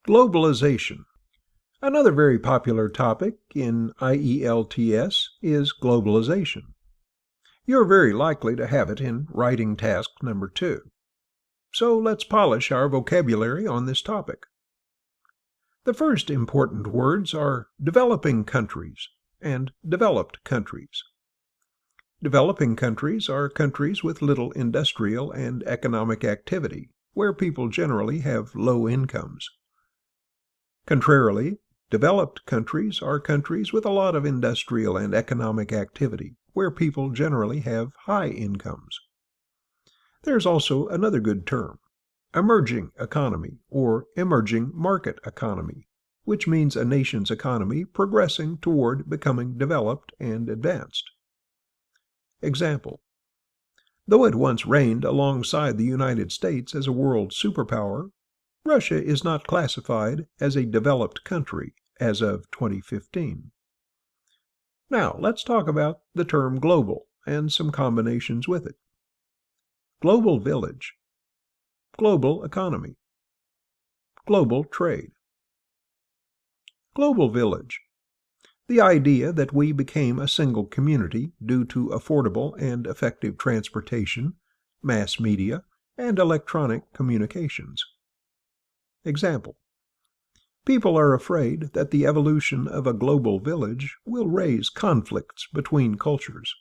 Globalization. Another very popular topic in IELTS is globalization. You're very likely to have it in writing task number 2. So let's polish our vocabulary on this topic. The first important words are developing countries and developed countries. Developing countries are countries with little industrial and economic activity, where people generally have low incomes. Contrarily, developed countries are countries with a lot of industrial and economic activity, where people generally have high incomes. There's also another good term, emerging economy or emerging market economy, which means a nation's economy progressing toward becoming developed and advanced. Example: though it once reigned alongside the United States as a world superpower, Russia is not classified as a developed country as of 2015. Now, let's talk about the term global and some combinations with it. Global village, global economy, global trade. Global village. The idea that we became a single community due to affordable and effective transportation, mass media, and electronic communications. Example: people are afraid that the evolution of a global village will raise conflicts between cultures.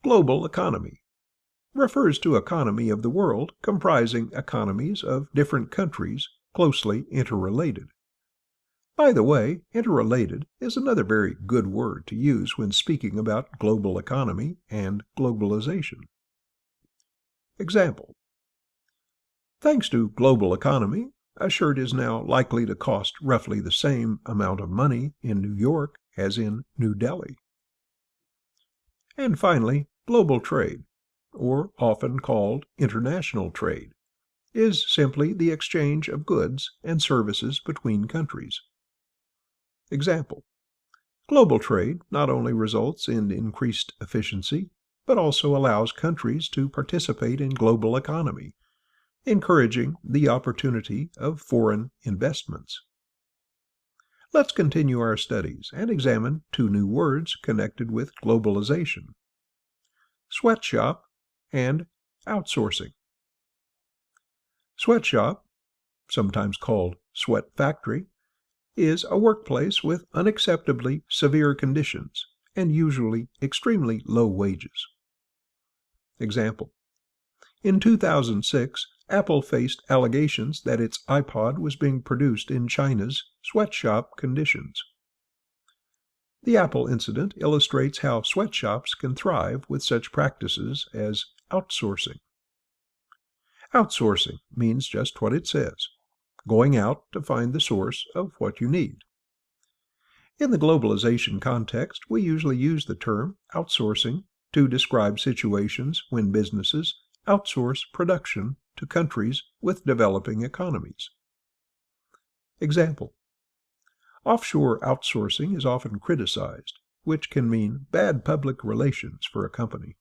Global economy refers to economy of the world comprising economies of different countries closely interrelated. By the way, interrelated is another very good word to use when speaking about global economy and globalization. Example: thanks to global economy, a shirt is now likely to cost roughly the same amount of money in New York as in New Delhi. And finally, global trade, or often called international trade, is simply the exchange of goods and services between countries. Example: global trade not only results in increased efficiency, but also allows countries to participate in global economy, encouraging the opportunity of foreign investments. Let's continue our studies and examine 2 new words connected with globalization: sweatshop and outsourcing. Sweatshop, sometimes called sweat factory, is a workplace with unacceptably severe conditions and usually extremely low wages. Example: in 2006, Apple faced allegations that its iPod was being produced in China's sweatshop conditions. The Apple incident illustrates how sweatshops can thrive with such practices as outsourcing. Outsourcing means just what it says: going out to find the source of what you need. In the globalization context, we usually use the term outsourcing to describe situations when businesses outsource production to countries with developing economies. Example: offshore outsourcing is often criticized, which can mean bad public relations for a company.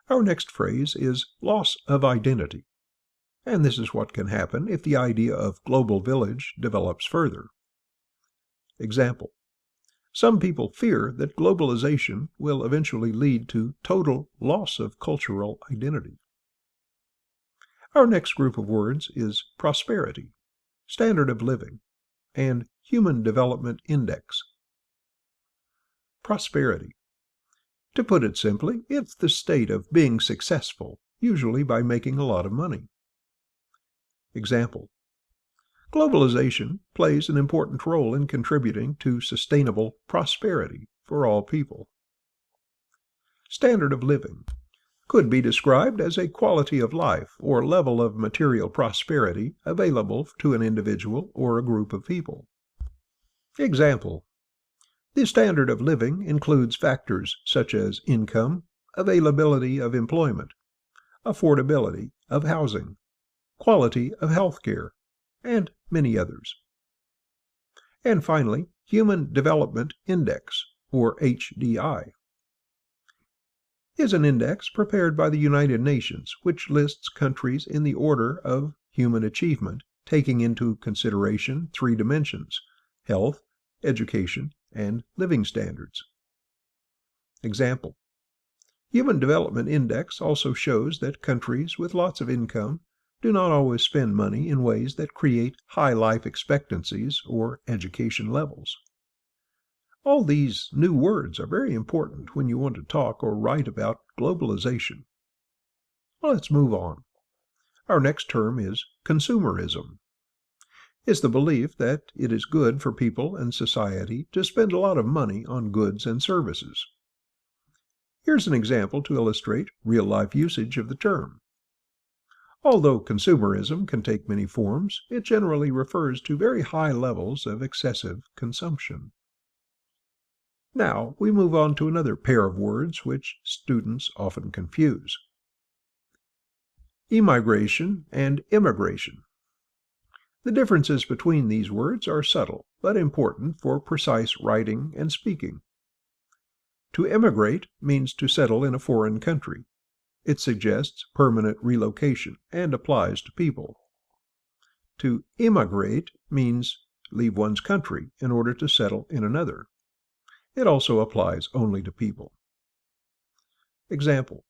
Our next phrase is loss of identity, and this is what can happen if the idea of global village develops further. Example: some people fear that globalization will eventually lead to total loss of cultural identity. Our next group of words is prosperity, standard of living, and human development index. Prosperity. To put it simply, it's the state of being successful, usually by making a lot of money. Example: globalization plays an important role in contributing to sustainable prosperity for all people. Standard of living could be described as a quality of life or level of material prosperity available to an individual or a group of people. Example: the standard of living includes factors such as income, availability of employment, affordability of housing, quality of health care, and many others. And finally, Human Development Index, or HDI, is an index prepared by the United Nations which lists countries in the order of human achievement taking into consideration three dimensions: health, education, and living standards. Example: Human Development Index also shows that countries with lots of income do not always spend money in ways that create high life expectancies or education levels. All these new words are very important when you want to talk or write about globalization. Well, let's move on. Our next term is consumerism. It's the belief that it is good for people and society to spend a lot of money on goods and services. Here's an example to illustrate real-life usage of the term. Although consumerism can take many forms, it generally refers to very high levels of excessive consumption. Now, we move on to another pair of words which students often confuse: immigration and immigration. The differences between these words are subtle, but important for precise writing and speaking. To immigrate means to settle in a foreign country. It suggests permanent relocation and applies to people. To immigrate means leave one's country in order to settle in another. It also applies only to people. Example: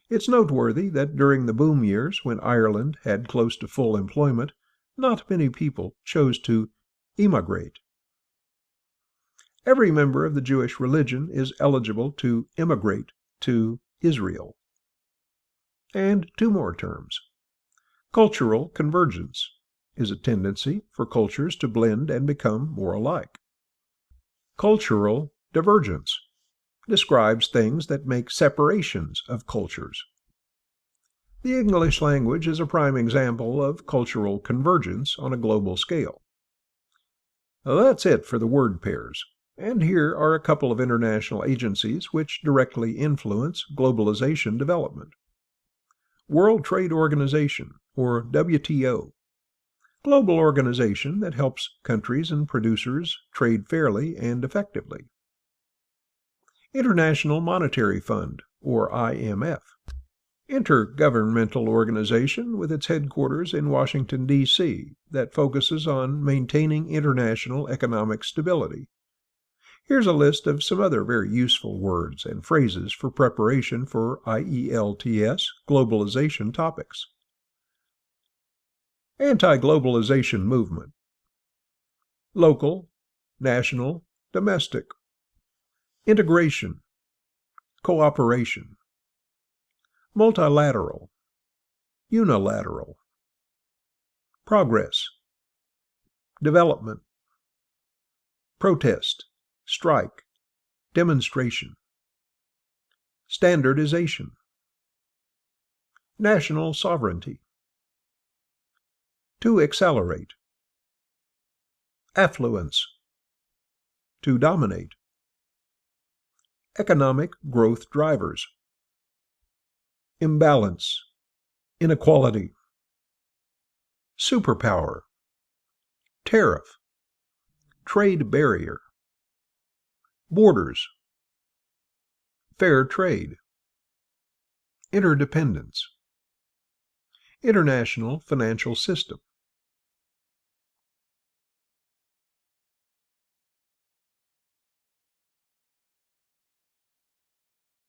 It's noteworthy that during the boom years, when Ireland had close to full employment, not many people chose to immigrate. Every member of the Jewish religion is eligible to immigrate to Israel. And two more terms. Cultural convergence is a tendency for cultures to blend and become more alike. Cultural divergence describes things that make separations of cultures. The English language is a prime example of cultural convergence on a global scale. Now, that's it for the word pairs. And here are a couple of international agencies which directly influence globalization development. World Trade Organization, or WTO, global organization that helps countries and producers trade fairly and effectively. International Monetary Fund, or IMF, intergovernmental organization with its headquarters in Washington, D.C., that focuses on maintaining international economic stability. Here's a list of some other very useful words and phrases for preparation for IELTS globalization topics. Anti-globalization movement: local, national, domestic. Integration, cooperation. Multilateral, unilateral. Progress, development. Protest, strike, demonstration. Standardization, national sovereignty. To accelerate. Affluence, to dominate. Economic growth drivers. Imbalance, inequality. Superpower, tariff, trade barrier. Borders, fair trade. Interdependence, international financial system.